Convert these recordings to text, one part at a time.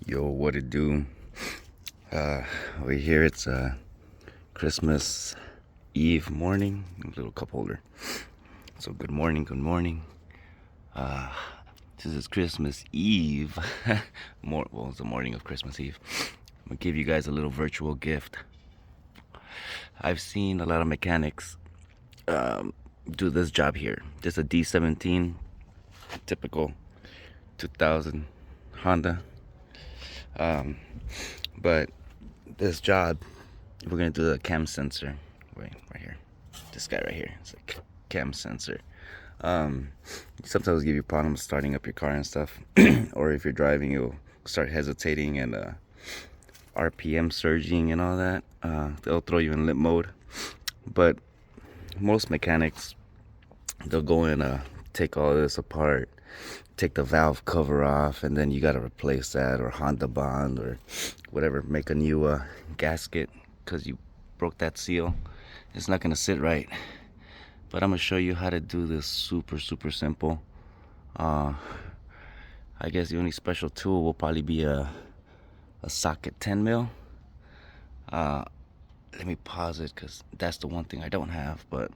Yo, what it do? Over here it's Christmas Eve morning, a little cup holder. So good morning, good morning. Uh, this is Christmas Eve. Well, it's the morning of Christmas Eve. I'm gonna give you guys a little virtual gift. I've seen a lot of mechanics do this job here. This is a D17, typical 2000 Honda. But this job, we're gonna do the cam sensor. Wait, right here. This guy right here. It's a cam sensor. Sometimes give you problems starting up your car and stuff, or if you're driving, you'll start hesitating and RPM surging and all that. They'll throw you in limp mode. But most mechanics, they'll go and take all this apart, take the valve cover off, and then you gotta replace that, or Honda bond, or whatever, make a new gasket because you broke that seal. It's not gonna sit right. But I'm gonna show you how to do this super simple. I guess the only special tool will probably be a socket 10 mil. Let me pause it because that's the one thing I don't have. But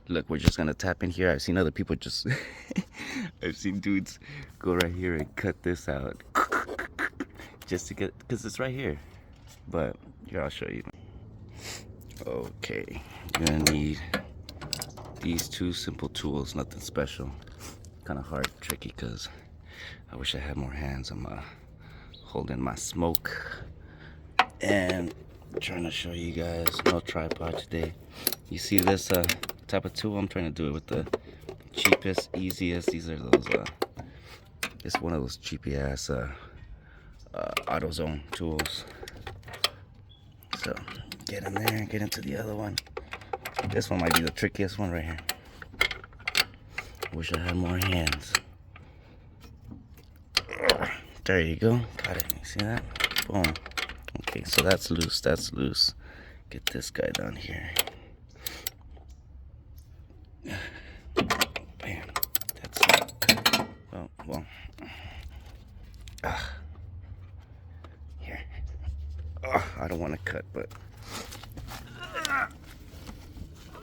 look, we're just gonna tap in here. I've seen other people just I've seen dudes go right here and cut this out just to get, because it's right here. But here, I'll show you. Okay, you're gonna need these two simple tools, nothing special. Kind of hard, tricky, because I wish I had more hands. I'm holding my smoke and trying to show you guys. No tripod today. You see this type of tool? I'm trying to do it with the cheapest, easiest. These are those it's one of those cheapy ass AutoZone tools. So get in there, get into the other one. This one might be the trickiest one right here. Wish I had more hands. There you go. Got it. You see that? Boom. Okay, so that's loose. That's loose. Get this guy down here. Bam. That's it. Well. Here. I don't want to cut, but.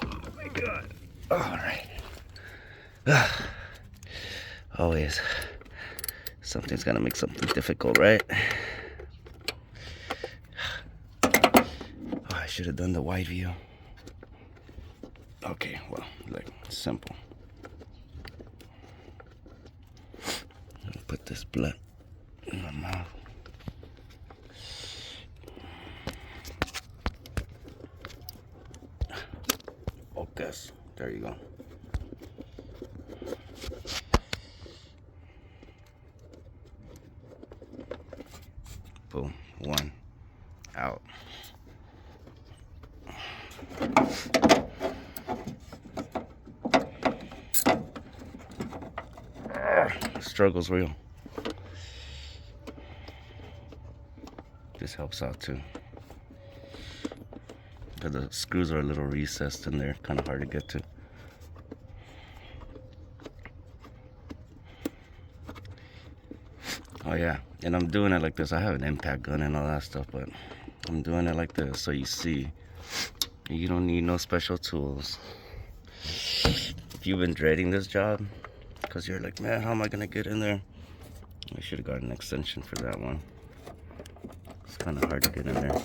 Oh my God. All right. Always. Something's gonna make something difficult, right? Oh, I should have done the wide view. Okay, well, look, simple. Put this blunt in my mouth. Focus. There you go. Boom. One. Out. Struggle's real. This helps out too. Because the screws are a little recessed in there, kind of hard to get to. Oh yeah, and I'm doing it like this. I have an impact gun and all that stuff, but I'm doing it like this so you see. You don't need no special tools. If you've been dreading this job, because you're like, man, how am I gonna get in there? I should have got an extension for that one. It's kind of hard to get in there.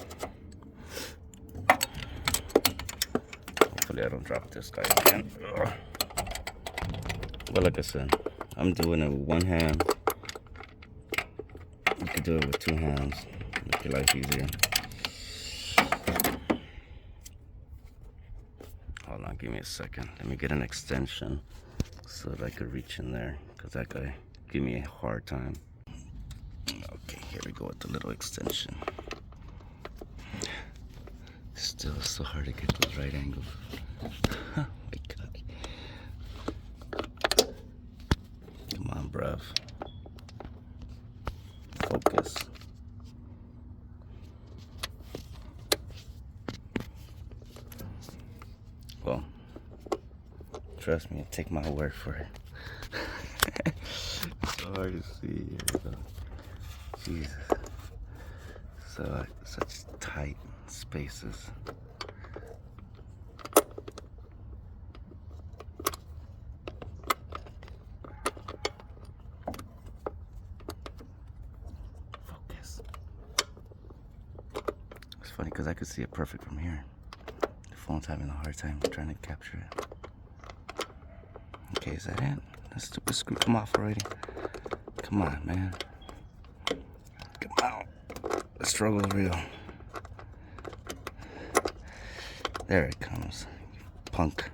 Hopefully I don't drop this guy again. Ugh. But like I said, I'm doing it with one hand. You could do it with two hands. Make your life easier. Hold on, give me a second. Let me get an extension so that I could reach in there, because that guy gave me a hard time. Okay, here we go with the little extension. Still so hard to get those right angles. Oh my God. Come on, bruv. Focus. Well, trust me, take my word for it. It's hard to see. Here we go. Jesus. So such tight spaces. Focus. It's funny because I could see it perfect from here. The phone's having a hard time trying to capture it. Okay, is that it? That stupid screw come off already. Come on, man. Come on. The struggle is real. There it comes. Punk.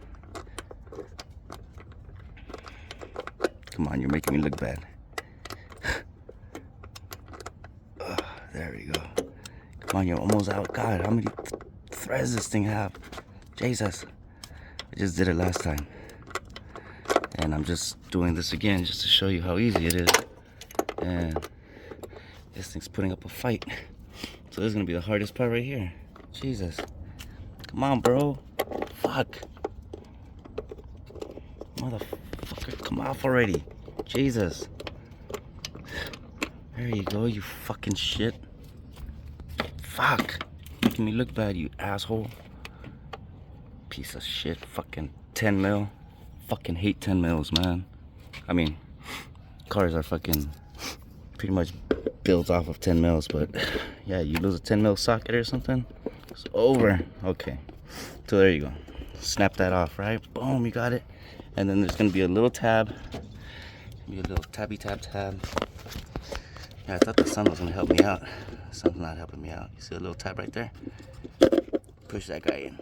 Come on, you're making me look bad. There we go. Come on, you're almost out. God, how many threads this thing have? Jesus. I just did it last time. And I'm just doing this again just to show you how easy it is. And this thing's putting up a fight. So this is gonna be the hardest part right here. Jesus. Come on, bro. Fuck. Motherfucker, come off already. Jesus. There you go, you fucking shit. Fuck. Making me look bad, you asshole. Piece of shit. Fucking 10 mil. Fucking hate 10 mils, man. I mean, cars are fucking pretty much built off of 10 mils, but yeah, you lose a 10 mil socket or something, it's over. Okay, so there you go. Snap that off, right? Boom, you got it. And then there's gonna be a little tab. Be a little tab. Yeah, I thought the sun was gonna help me out. The sun's not helping me out. You see a little tab right there? Push that guy in.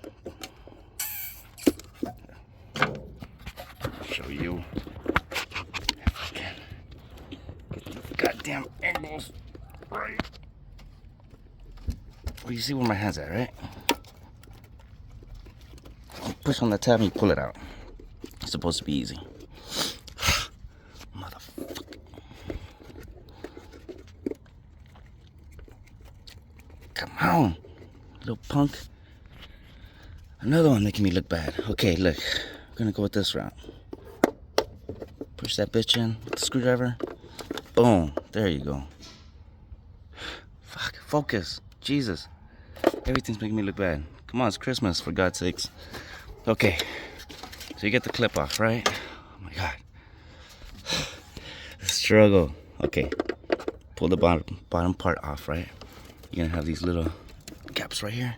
Show you. If I can get the goddamn angles right. Well, you see where my hand's at, right? You push on the tab and you pull it out. It's supposed to be easy. Motherfucker. Come on, little punk. Another one making me look bad. Okay, look. I'm gonna go with this route. Push that bitch in with the screwdriver. Boom. There you go. Fuck. Focus. Jesus. Everything's making me look bad. Come on, it's Christmas, for God's sakes. Okay. So you get the clip off, right? Oh my God. The struggle. Okay. Pull the bottom part off, right? You're gonna have these little gaps right here.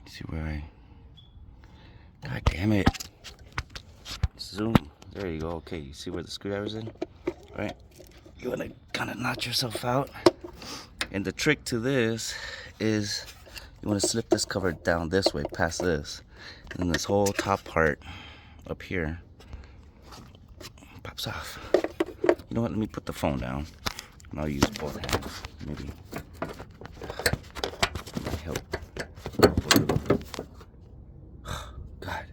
See where I... God damn it. Zoom. There you go. Okay, you see where the screwdriver's in? Right? You want to kind of notch yourself out. And the trick to this is you want to slip this cover down this way, past this. And then this whole top part up here pops off. You know what? Let me put the phone down. And I'll use both hands. Maybe. That might help. God.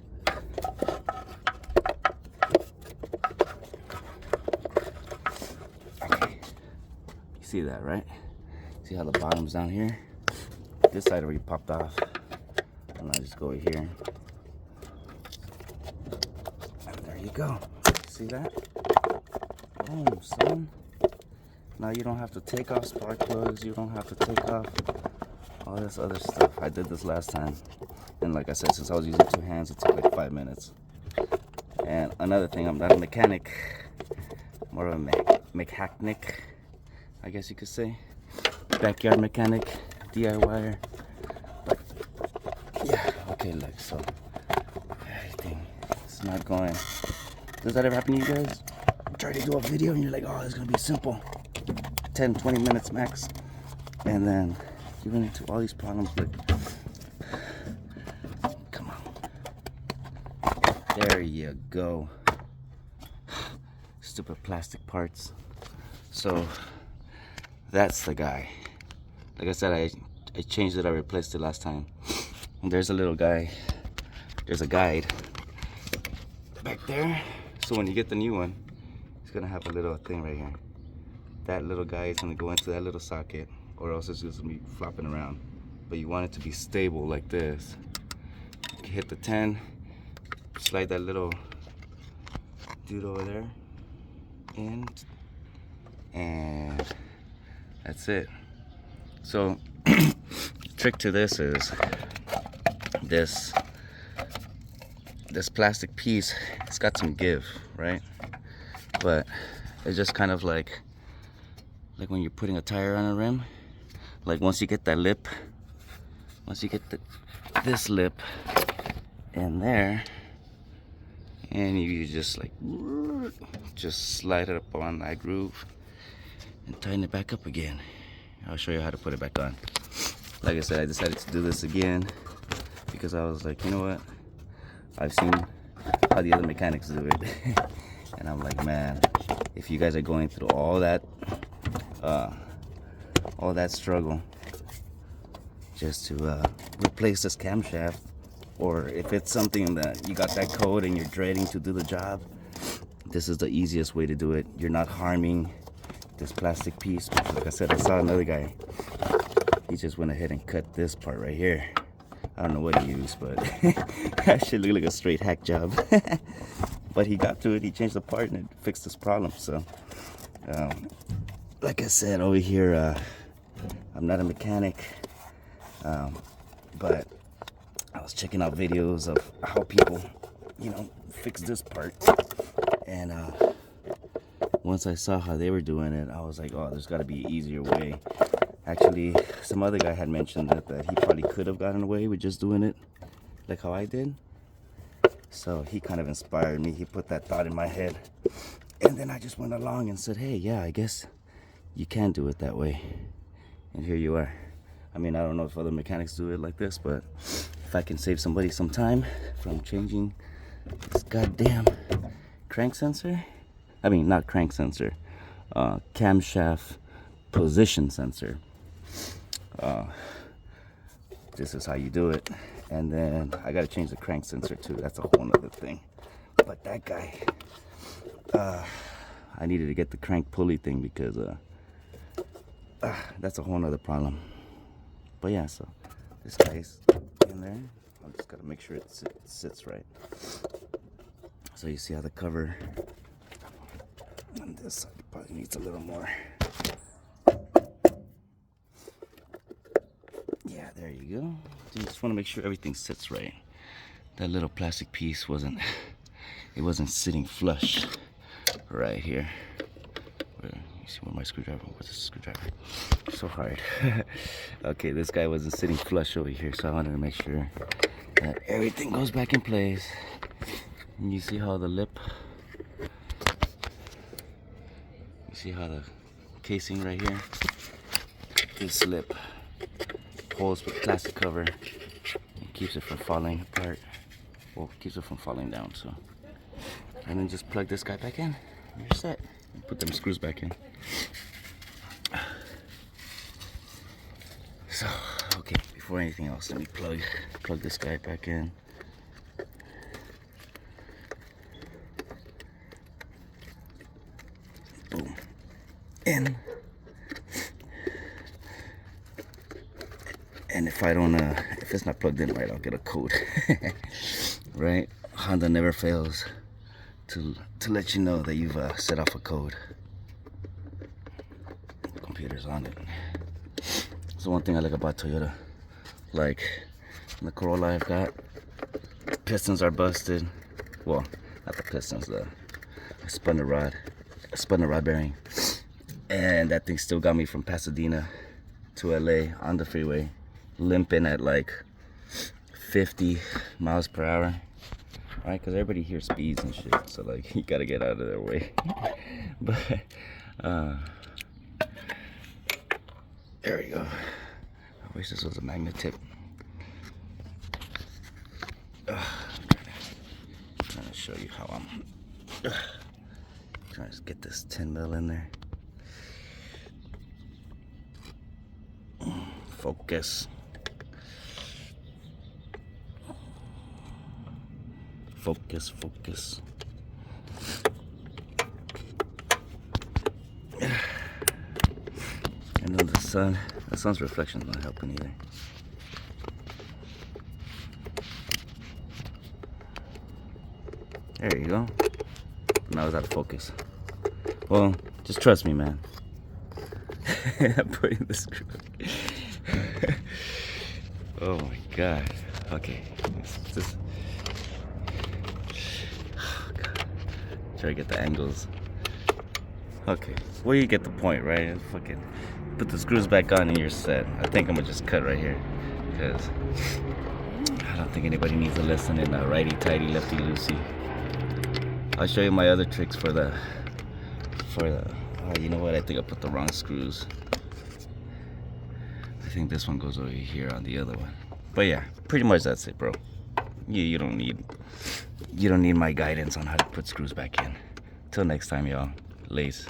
See that, right? See how the bottom's down here? This side already popped off. And I just go over here. And there you go. See that? Boom, son. Now you don't have to take off spark plugs. You don't have to take off all this other stuff. I did this last time. And like I said, since I was using two hands, it took like 5 minutes. And another thing, I'm not a mechanic. More of a mechanic, I guess you could say. Backyard mechanic, DIYer. But yeah, okay, look, so everything is not going. Does that ever happen to you guys? You try to do a video and you're like, oh, it's gonna be simple. 10, 20 minutes max. And then you run into all these problems. Look. Come on. There you go. Stupid plastic parts. So that's the guy. Like I said, I changed it. I replaced it last time. And there's a little guy. There's a guide back there. So when you get the new one, it's gonna have a little thing right here. That little guy is gonna go into that little socket, or else it's just gonna be flopping around. But you want it to be stable like this. You hit the 10, slide that little dude over there in, and that's it. So trick to this is this plastic piece, it's got some give, right? But it's just kind of like when you're putting a tire on a rim. Like once you get that lip, once you get this lip in there, and you just like just slide it up on that groove and tighten it back up again. I'll show you how to put it back on. Like I said, I decided to do this again because I was like, you know what, I've seen how the other mechanics do it. And I'm like, man, if you guys are going through all that struggle just to replace this camshaft, or if it's something that you got that code and you're dreading to do the job, this is the easiest way to do it. You're not harming this plastic piece. Like I said, I saw another guy, he just went ahead and cut this part right here. I don't know what he used, but that should look like a straight hack job. But he got to it, he changed the part and it fixed this problem. So like I said, over here, I'm not a mechanic, but I was checking out videos of how people, you know, fix this part. And once I saw how they were doing it, I was like, oh, there's got to be an easier way. Actually, some other guy had mentioned that he probably could have gotten away with just doing it like how I did. So he kind of inspired me. He put that thought in my head. And then I just went along and said, hey, yeah, I guess you can do it that way. And here you are. I mean, I don't know if other mechanics do it like this, but if I can save somebody some time from changing this goddamn crank sensor, I mean, not crank sensor, camshaft position sensor. This is how you do it. And then I gotta change the crank sensor too. That's a whole nother thing. But that guy, I needed to get the crank pulley thing because that's a whole nother problem. But yeah, so this guy's in there. I just gotta make sure it sits right. So you see how the cover on this side probably needs a little more. Yeah, there you go. You just want to make sure everything sits right. That little plastic piece wasn't sitting flush right here. You see where my screwdriver? What's the screwdriver? So hard. Okay, this guy wasn't sitting flush over here, so I wanted to make sure that everything goes back in place. And you see how the lip, you see how the casing right here, this lip holds with plastic cover and keeps it from falling apart. Well, keeps it from falling down. So, and then just plug this guy back in. You're set. Put them screws back in. So, okay, before anything else, let me plug this guy back in. Boom. In. And if I don't, if it's not plugged in right, I'll get a code. Right? Honda never fails to let you know that you've set off a code. The computer's on it. So one thing I like about Toyota, like in the Corolla I've got, pistons are busted. Well, not the pistons, I spun the rod bearing, and that thing still got me from Pasadena to LA on the freeway, limping at like 50 miles per hour. Right, because everybody here speeds and shit, so like you gotta get out of their way. But there we go. I wish this was a magnet tip. I'm trying to show you how I'm trying to get this 10 mil in there. Focus. Focus, focus. And then the sun's reflection's not helping either. There you go. Now it's out of focus. Well, just trust me, man. I'm putting the screw. Oh my god. Okay. This. Oh god. Try to get the angles. Okay. Well, you get the point, right? Fucking put the screws back on and you're set. I think I'm gonna just cut right here, because I don't think anybody needs a lesson in righty-tighty, lefty-loosey. I'll show you my other tricks for the. Oh, you know what? I think I put the wrong screws. I think this one goes over here on the other one. But yeah, pretty much that's it, bro. You don't need my guidance on how to put screws back in. Till next time, y'all. Lace.